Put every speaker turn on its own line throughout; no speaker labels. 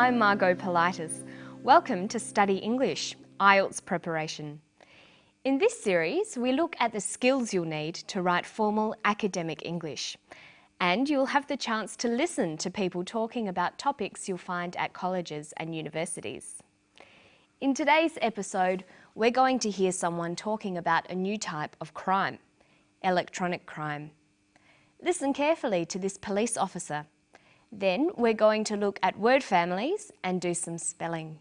I'm Margot Politis. Welcome to Study English, IELTS preparation. In this series, we look at the skills you'll need to write formal academic English. And you'll have the chance to listen to people talking about topics you'll find at colleges and universities. In today's episode, we're going to hear someone talking about a new type of crime, electronic crime. Listen carefully to this police officer. Then we're going to look at word families and do some spelling.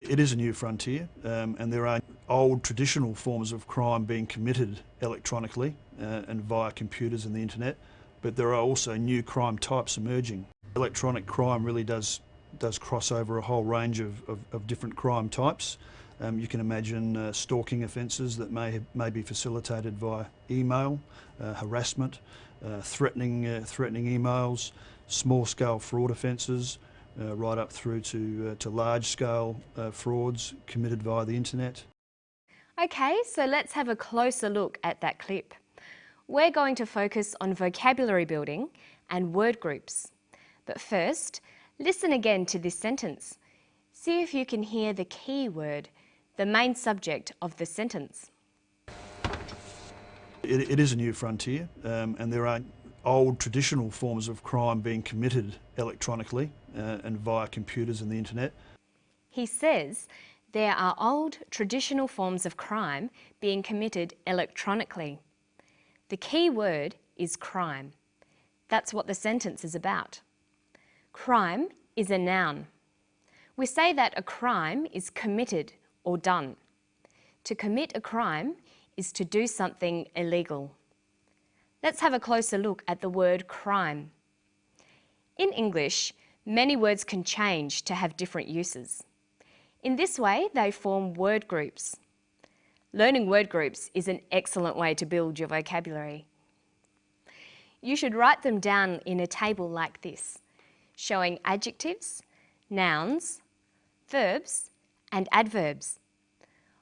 It is a new frontier, and there are old traditional forms of crime being committed electronically and via computers and the internet, but there are also new crime types emerging. Electronic crime really does cross over a whole range of different crime types. You can imagine stalking offences that may be facilitated via email, harassment, threatening emails, small-scale fraud offences, right up through to large-scale frauds committed via the internet.
Okay, so let's have a closer look at that clip. We're going to focus on vocabulary building and word groups. But first, listen again to this sentence. See if you can hear the key word, the main subject of the sentence.
It is a new frontier, and there are old traditional forms of crime being committed electronically and via computers and the internet.
He says there are old traditional forms of crime being committed electronically. The key word is crime. That's what the sentence is about. Crime is a noun. We say that a crime is committed or done. To commit a crime is to do something illegal. Let's have a closer look at the word crime. In English, many words can change to have different uses. In this way, they form word groups. Learning word groups is an excellent way to build your vocabulary. You should write them down in a table like this, showing adjectives, nouns, verbs, and adverbs.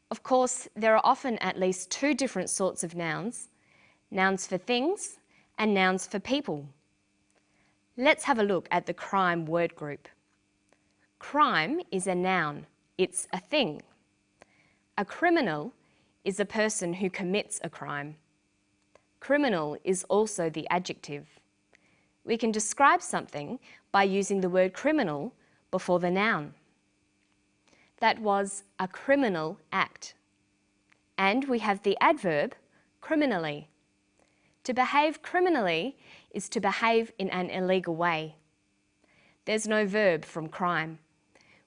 Of course, there are often at least two different sorts of nouns, nouns for things and nouns for people. Let's have a look at the crime word group. Crime is a noun. It's a thing. A criminal is a person who commits a crime. Criminal is also the adjective. We can describe something by using the word criminal before the noun. That was a criminal act. And we have the adverb criminally. To behave criminally is to behave in an illegal way. There's no verb from crime.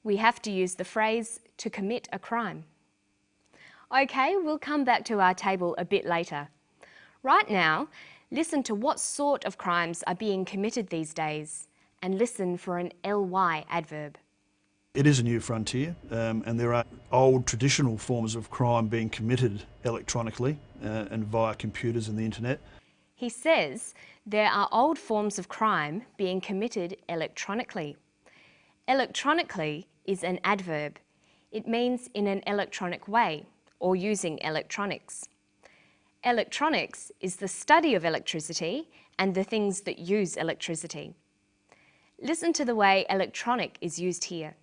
We have to use the phrase to commit a crime. Okay, we'll come back to our table a bit later. Right now, listen to what sort of crimes are being committed these days and listen for an ly adverb.
It is a new frontier, and there are old traditional forms of crime being committed electronically and via computers and the internet.
He says there are old forms of crime being committed electronically. Electronically is an adverb. It means in an electronic way or using electronics. Electronics is the study of electricity and the things that use electricity. Listen to the way electronic is used here.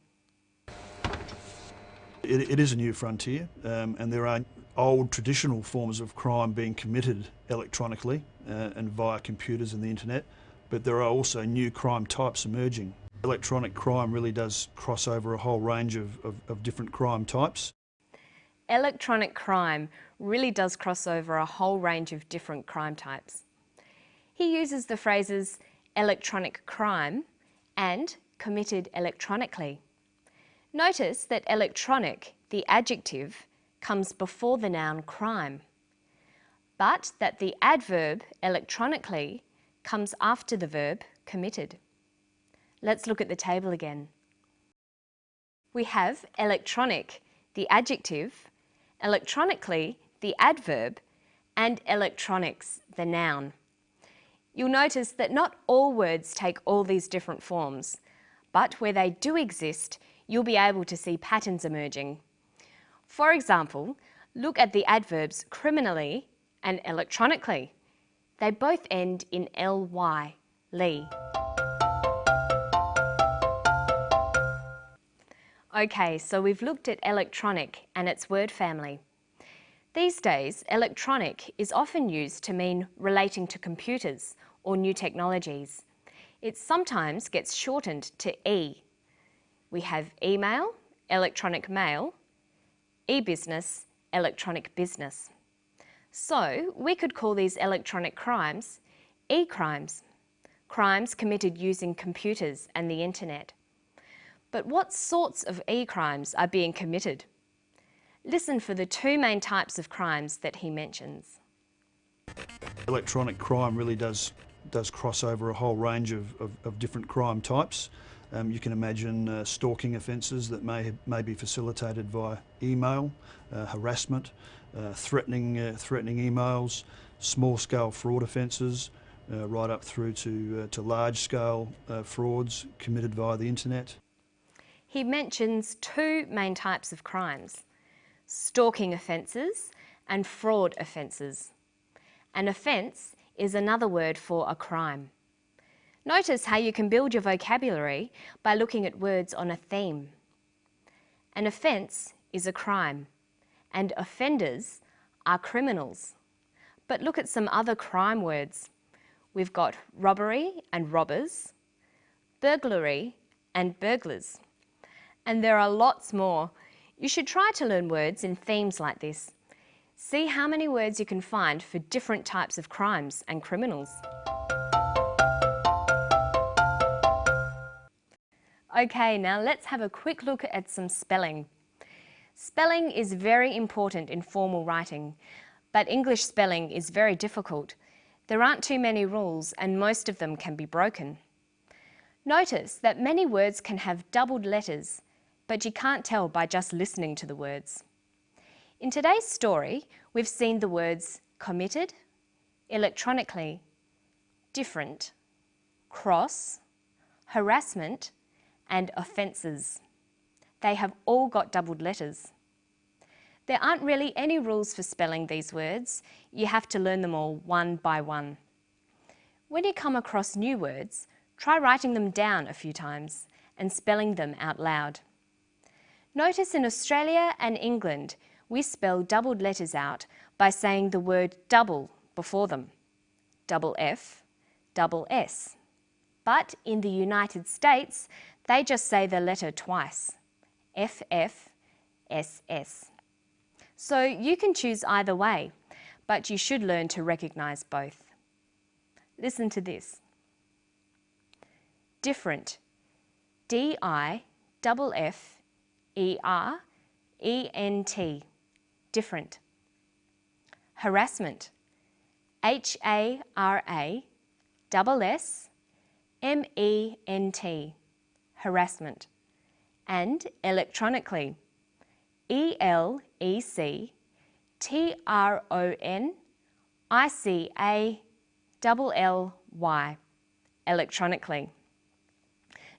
It is a new frontier, and there are old traditional forms of crime being committed electronically and via computers and the internet, but there are also new crime types emerging. Electronic crime really does cross over a whole range of different crime types.
Electronic crime really does cross over a whole range of different crime types. He uses the phrases electronic crime and committed electronically. Notice that electronic, the adjective, comes before the noun crime, but that the adverb electronically comes after the verb committed. Let's look at the table again. We have electronic, the adjective, electronically, the adverb, and electronics, the noun. You'll notice that not all words take all these different forms, but where they do exist, you'll be able to see patterns emerging. For example, look at the adverbs criminally and electronically. They both end in ly, ly. Okay, so we've looked at electronic and its word family. These days, electronic is often used to mean relating to computers or new technologies. It sometimes gets shortened to E. We have email, electronic mail, e-business, electronic business. So we could call these electronic crimes e-crimes, crimes committed using computers and the internet. But what sorts of e-crimes are being committed? Listen for the two main types of crimes that he mentions.
Electronic crime really does cross over a whole range of different crime types. You can imagine stalking offences that may be facilitated via email, harassment, threatening emails, small-scale fraud offences, right up through to large-scale frauds committed via the internet.
He mentions two main types of crimes: stalking offences and fraud offences. An offence is another word for a crime. Notice how you can build your vocabulary by looking at words on a theme. An offence is a crime, and offenders are criminals. But look at some other crime words. We've got robbery and robbers, burglary and burglars. And there are lots more. You should try to learn words in themes like this. See how many words you can find for different types of crimes and criminals. Okay, now let's have a quick look at some spelling. Spelling is very important in formal writing, but English spelling is very difficult. There aren't too many rules and most of them can be broken. Notice that many words can have doubled letters, but you can't tell by just listening to the words. In today's story, we've seen the words committed, electronically, different, cross, harassment, and offences. They have all got doubled letters. There aren't really any rules for spelling these words. You have to learn them all one by one. When you come across new words, try writing them down a few times and spelling them out loud. Notice in Australia and England, we spell doubled letters out by saying the word double before them. Double F, double S. But in the United States, they just say the letter twice. FF, SS. So you can choose either way, but you should learn to recognise both. Listen to this. Different. D-I-F-F-E-R-E-N-T. Different. Harassment. H-A-R-A-S-S-M-E-N-T. Harassment. And electronically. E-L-E-C-T-R-O-N-I-C-A-L-L-Y. Electronically.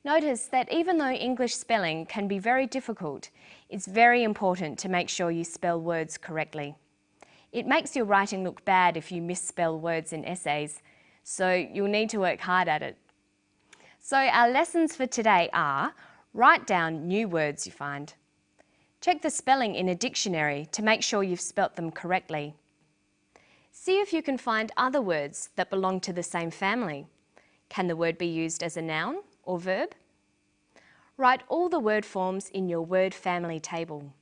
Notice that even though English spelling can be very difficult, it's very important to make sure you spell words correctly. It makes your writing look bad if you misspell words in essays, so you'll need to work hard at it. So our lessons for today are: write down new words you find. Check the spelling in a dictionary to make sure you've spelt them correctly. See if you can find other words that belong to the same family. Can the word be used as a noun or verb? Write all the word forms in your word family table.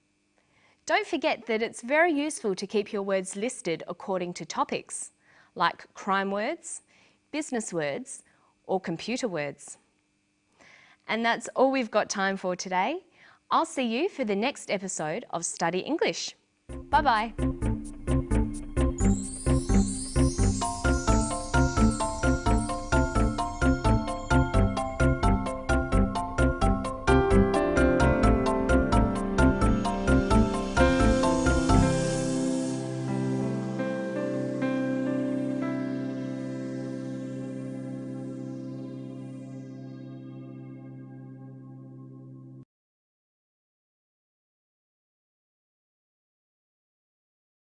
Don't forget that it's very useful to keep your words listed according to topics, like crime words, business words, or computer words. And that's all we've got time for today. I'll see you for the next episode of Study English. Bye-bye.